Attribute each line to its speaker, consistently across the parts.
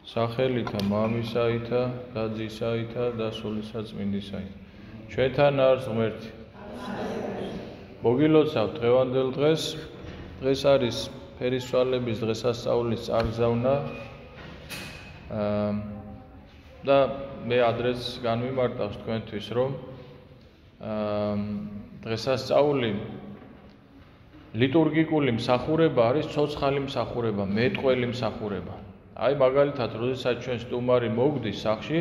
Speaker 1: სახელითა მამისაითა და ძისაითა და სულისაწმინდისაითა. ჩვენთან არის ღმერთი. მოგილოცავთ დღევანდელ დღეს. დღეს არის ფერისცვალების დღესასწაულის წარგზავნა და მე ადრეს განვიმარტავს თქვენთვის, რომ დღესასწაული ლიტურგიკული მსახურება არის ცოცხალი მსახურება, მეტყველი მსახურება. Ai მაგალითად, როდესაც ჩვენ სტუმარი მოგდის სახლში,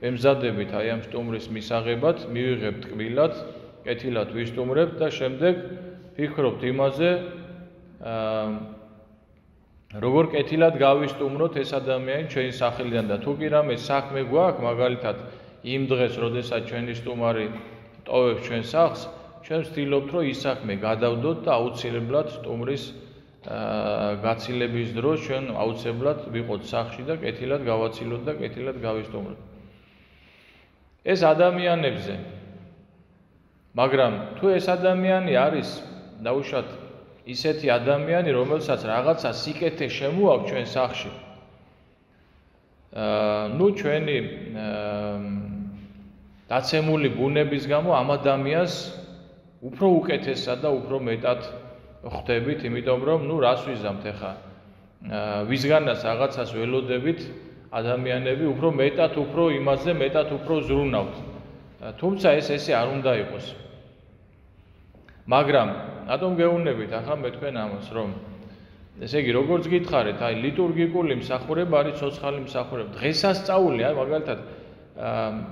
Speaker 1: ემზადებით აი ამ სტუმრის მისაღებად, მივიღებთ კბილად, კეთილად ვისტუმრებთ და შემდეგ ფიქრობთ იმაზე, როგორ კეთილად გავისტუმროთ ეს ადამიანი ჩვენი სახლიდან და თუ კი რამე საქმე გვაქვს, მაგალითად, იმ დღეს, როდესაც ჩვენი სტუმარი ტოვებს ჩვენ სახლს, ჩვენ ვცდილობთ, რომ ის საქმე გადავდოთ და აუცილებლად სტუმრის გაცილების დროს ჩვენ აუცილებლად ვიყოთ სახლში და კეთილად გავაცილოთ და კეთილად გავისტუმროთ. ეს ადამიანებზე. მაგრამ თუ ეს ადამიანი არის დაუშვათ ისეთი ადამიანი, რომელსაც რაღაცა სიკეთე შემოაქვს ჩვენ სახლში. ჩვენი დაცემული ბუნების გამო ამ ადამიანს უფრო უკეთესად და უფრო მეტად ხვდებით, იმიტომ რომ რას ვიზამთ ახლა? ვისგანაც რაღაცას ველოდებით, ადამიანები უფრო მეტად, უფრო იმაზე მეტად უფრო ზრუნავთ. თუმცა ესე არ უნდა იყოს. მაგრამ რატომ გეუბნებით ახლა მე თქვენ ამას, რომ ესე იგი როგორც გითხარით, აი ლიტურგიკული მსახურება არის ცოცხალი მსახურება. დღესასწაული, აი მაგალითად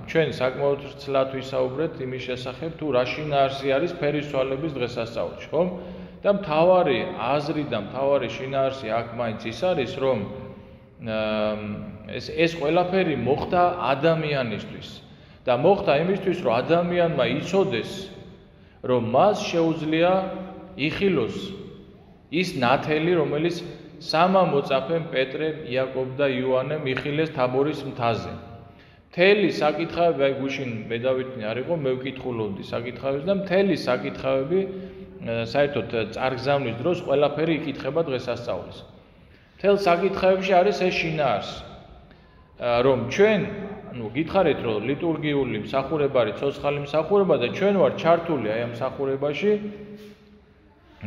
Speaker 1: ჩვენ საკმაოდ ცლად ვისაუბრეთ იმის შესახებ, თუ რა შინაარსი არის ფერისცვალების დღესასწაულში, ხო? და მთავარი აზრი და მთავარი შინაარსი აქ მაინც ის არის, რომ ეს ყველაფერი მოხდა ადამიანისთვის და მოხდა იმისთვის, რომ ადამიანმა იცოდეს, რომ მას შეუძლია იხილოს ის ნათელი, რომელიც სამა მოწაფემ პეტრე, იაკობ და იოანემ იხილეს თაბორის მთაზე. მთელი საკითხავები, აი გუშინ მე დავითნი არ იყო, მე ვკითხულობდი საკითხავებს და მთელი საკითხავები საერთოდ წარგზავნის დროს ყველაფერი იკითხება დღესასწაულს. მთელ საკითხებში არის ეს შინაარსი, რომ ჩვენ, გითხარით, რომ ლიტურგიული მსახურება არის ცოცხალი მსახურება და ჩვენ ვარ ჩართული აი ამ მსახურებაში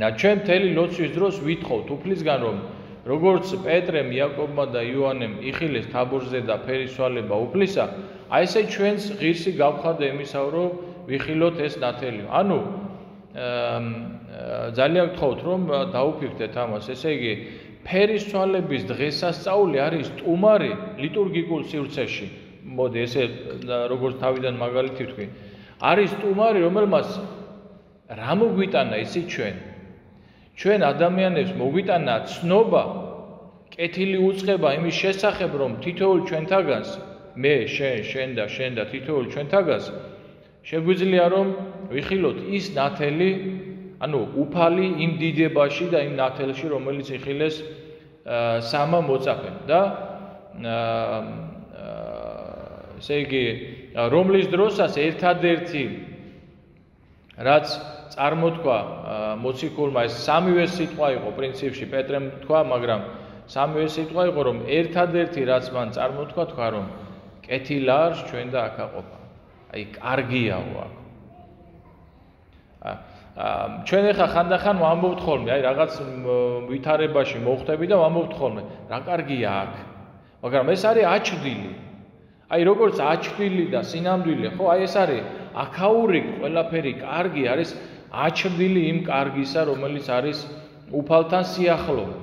Speaker 1: და ჩვენ მთელი ლოცვის დროს ვითხოვთ უფლისგან, რომ როგორც პეტრემ, იაკობმა და იოანემ იხილეს თაბორზე და ფერისცვალება უფლისა, აი ესე ჩვენს ღირსი გავხარდა იმისა, რომ ვიხილოთ ეს ნათელი. ძალიან გთხოვთ, რომ დაუფიქრდეთ ამას. ესე იგი, ფერისცვალების დღესასწაული არის სტუმარი ლიტურგიკულ სივრცეში. მოდი, ესე როგორც თავიდან მაგალითი ვთქვი. არის სტუმარი, რომელმაც რა მოგვიტანა იცით ჩვენ? ჩვენ ადამიანებს მოგვიტანა ცნობა, კეთილი უწყება იმის შესახებ, რომ თითოეულ ჩვენთაგანს, მე, შენ და თითოეულ ჩვენთაგანს შეგვიძლია რომ ვიხილოთ ის ნათელი, უფალი იმ დიდებაში და იმ ნათელში, რომელიც იხილეს სამა მოწაფემ და ესე იგი, რომლის დროსაც ერთადერთი რაც წარმოთქვა მოციქულმა, ეს სამივე სიტყვა იყო პრინციპში, პეტრემ თქვა, მაგრამ სამივე სიტყვა იყო, რომ ერთადერთი რაც მან წარმოთქვა, თქვა, რომ კეთილა არის ჩვენ და აქ აყოფა. აი, კარგიაო აქ. ჩვენ ახლა ხანდახან ვამბობთ ხოლმე, აი რაღაც ვითარებაში მოხვდები და ვამბობთ ხოლმე, რა კარგია აქ. მაგრამ ეს არის აჩრდილი. აი როგორც აჩრდილი და სინამდვილე, ხო, აი ეს არის აქაური ყველაფერი კარგი არის აჩრდილი იმ კარგისა, რომელიც არის უფალთან სიახლოვე.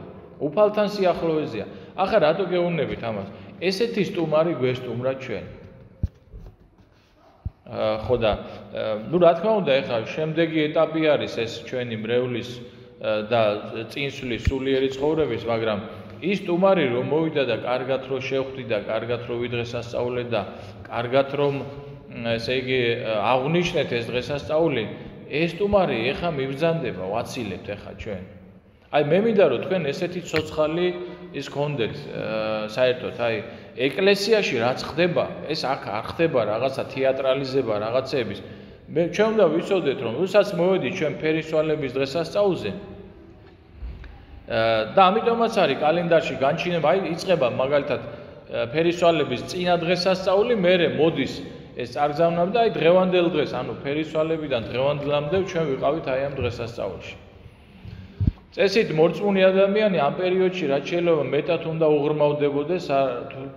Speaker 1: უფალთან სიახლოვეზეა. ახლა რატო გეუბნებით ამას? ესეთი სტუმარი გვესტუმრა ჩვენ. ხო და რა თქმა უნდა, ეხლა შემდეგი ეტაპი არის ეს ჩვენი მრევლის და წინსვლის სულიერი ცხოვრების, მაგრამ ის სტუმარი რომ მოვიდა და კარგად რომ შევხვდი და კარგად რომ ვიდღესასწაულე და კარგად რომ ესე იგი აღვნიშნეთ ეს დღესასწაული, ეს სტუმარი ეხლა მიბრძანდება, ვაცილებთ ეხლა ჩვენ. აი მე მინდა რომ თქვენ ესეთი ცოცხალი ის გქონდეთ საერთოდ, აი ეკლესიაში რაც ხდება, ეს აქ არ ხდება რაღაცა თეატრალიზება რაღაცების. ჩვენ უნდა ვიცოდეთ, რომ როდესაც მოვედით ჩვენ ფერისცვალების დღესასწაულზე, და ამიტომაც არის კალენდარში განჩინება, აი იწყება მაგალითად ფერისვალების წინა დღესასწაული, მერე მოდის ეს წარგზავნები და აი დღევანდელ დღეს, ანუ ფერისვალებიდან დღევანდლამდე ჩვენ ვიყავით აი ამ დღესასწაულში. წესით მორწმუნე ადამიანი ამ პერიოდში რაც შეიძლება მეტად უნდა უღრმავდებოდეს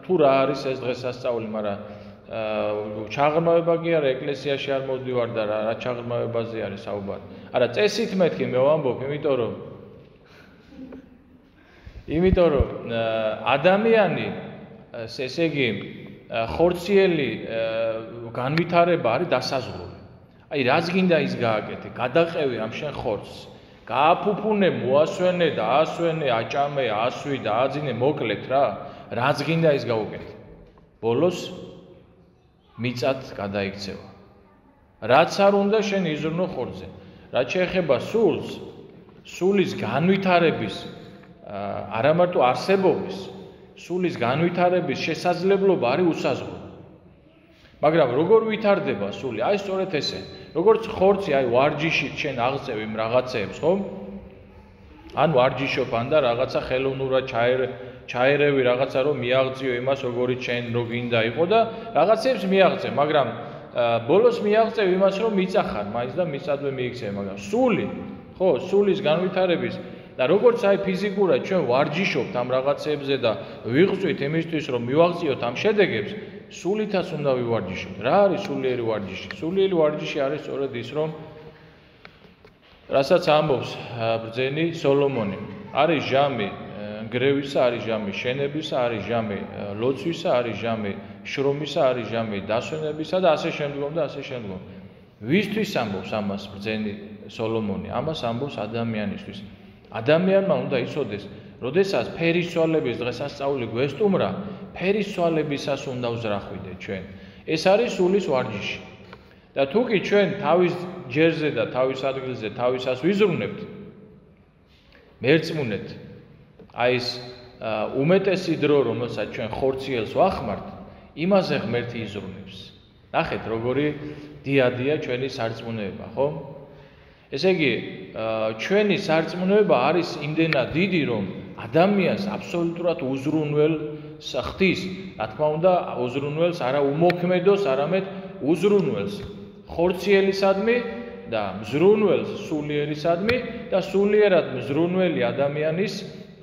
Speaker 1: თუ რა არის ეს დღესასწაული, მაგრამ ჩაღრმავება კი არა, ეკლესიაში არ მოვდივარ და რა ჩაღრმავებაზე არის საუბარი. არა, წესით მეთქი მე ვამბობ, იმიტომ რომ ადამიანი ესე იგი ხორციელი განვითარება არის დასაზღვრული. აი რაც გინდა ის გააკეთე, გადაყევი ამ შენ ხორცს. გააფუფუნე, მოასვენე, დაასვენე, აჭამე, ასვი, დააძინე, მოკლეთ რა. რაც გინდა ის გაუკეთე. ბოლოს მიწად გადაიქცევა. რაც არ უნდა შენ იზრუნო ხორცზე. რაც შეეხება სულს, სულის განვითარების არა მარტო არსებობის, სულის განვითარების შესაძლებლობა არის უსაზღვრო. მაგრამ როგორ ვითარდება სული? აი სწორედ ესე. როგორც ხორცი აი ვარჯიშით შენ აღწევ იმ რაღაცეებს, ხო? ან ვარჯიშობ ან და რაღაცა ხელოვნურად ჩაერევი რაღაცა რომ მიაღწიო იმას როგორიც შენ რო გინდა იყო და რაღაცებს მიაღწევ, მაგრამ ბოლოს მიაღწევ იმას რომ მიწახარ, მაინც და მიწადვე მიიქცევ, მაგრამ სული, ხო, სულის განვითარების და როგორც აი ფიზიკურად ჩვენ ვარჯიშობთ ამ რაღაცებზე და ვიღწვით იმისთვის რომ მივაღწიოთ ამ შედეგებს, სულითაც უნდა ვივარჯიშოთ. რა არის სულიერი ვარჯიში? სულიერი ვარჯიში არის სწორედ ის, რომ რასაც ამბობს ბრძენი სოლომონი, არის ჟამი გრევისა, არის ჟამი შენებისა, არის ჟამი ლოცვისა, არის ჟამი შრომისა, არის ჟამი დასვენებისა და ასე შემდგომ და ასე შემდგომ. ვისთვის ამბობს ამას ბრძენი სოლომონი? ამას ამბობს ადამიანისთვის. ადამიანმა უნდა იცოდეს, როდესაც ფერისცვალების დღესასწაული გვესტუმრა, ფერისცვალებისას უნდა ვზრახვიდეთ ჩვენ. ეს არის სულის ვარჯიში. და თუ კი ჩვენ თავის ჯერზე და თავის ადგილზე თავისას ვიზრუნებთ, მერწმუნეთ, აი ეს უმეტესი დრო, რომელსაც ჩვენ ხორციელს ვახმართ, იმაზე ღმერთი იზრუნებს. ნახეთ, როგორი დიადია ჩვენი სარწმუნოება, ხო? ესე იგი, ჩვენი სარწმუნოება არის იმდენად დიდი, რომ ადამიანს აბსოლუტურად უზრუნველს ხდის, რა თქმა უნდა, უზრუნველს არა უმოქმედოს, არამედ უზრუნველს ხორციელისადმი და მზრუნველს სულიერისადმი და სულიერად მზრუნველი ადამიანის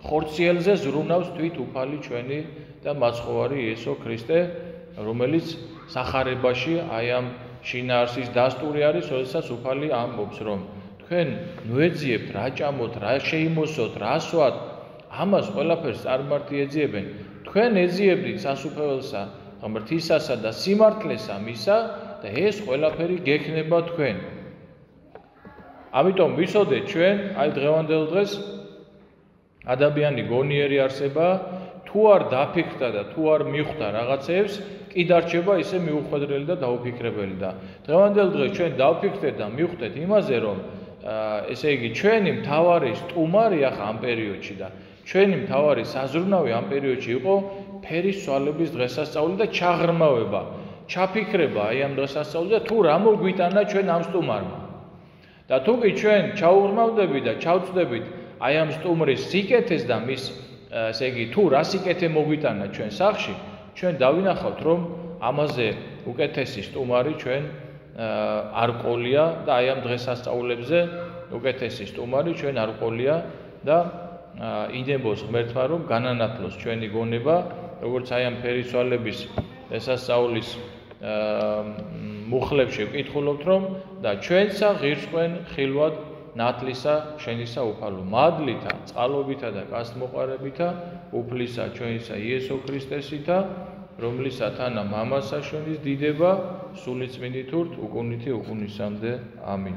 Speaker 1: ხორციელზე ზრუნავს თვით უფალი ჩვენი და მაცხოვარი იესო ქრისტე, რომელიც სახარებაში აი ამ შინაარსის დასტური არის, როდესაც უფალი ამბობს, რომ თქვენ ნუეძიებთ, რა ჭამოთ, რა შეიმოსოთ, რა სვათ, ამას ყველაფერს წარმართი ეძიებენ. თქვენ ეძიებდით სასუფეველსა, ღმრთისასა და სიმართლესა მისა და ეს ყველაფერი გექნება თქვენ. ამიტომ ვიცოდეთ ჩვენ, აი დღევანდელ დღეს ადამიანი გონიერი არსება, თუ არ დაფიქრდა და თუ არ მიხვდა რაღაცებს, კი დარჩება ისე მიუხვედრელი და დაუფიქრებელი და დღევანდელ დღეს ჩვენ დავფიქრდეთ და მიხვდეთ იმაზე, რომ ესე იგი ჩვენი მთავარი სტუმარი ახლა ამ პერიოდში და ჩვენი მთავარი საზრუნავი ამ პერიოდში იყო ფერისცვალების დღესასწაული და ჩაღრმავება, ჩაფიქრება აი ამ დღესასწაულზე და თუ რა მოგვიტანა ჩვენ ამ სტუმარმა. და თუ კი ჩვენ ჩაუღრმავდებით და ჩავწდებით აი ამ სტუმრის სიკეთეს და მის ესე იგი თუ რა სიკეთე მოგვიტანა ჩვენ სახლში, ჩვენ დავინახავთ, რომ ამაზე უკეთესი სტუმარი ჩვენ არ ყოლია და აი ამ დღესასწაულებზე უკეთესი სტუმარი ჩვენ არ ყოლია და ინებოს ღმერთმა რომ განანათლოს ჩვენი გონება, როგორც აი ამ ფერისცვალების დღესასწაულის მუხლებში ვკითხულობთ, რომ და ჩვენსა ღირსყვენ ხილვად ნათლისა შენისა უფალო, მადლითა, წყალობითა და გასმოყარებითა უფლისა ჩვენისა იესო ქრისტესითა, რომლისა თანა მამასა შვილის დიდება, სულიწმინდით ურთ, უკუნითი უკუნისამდე. ამინ.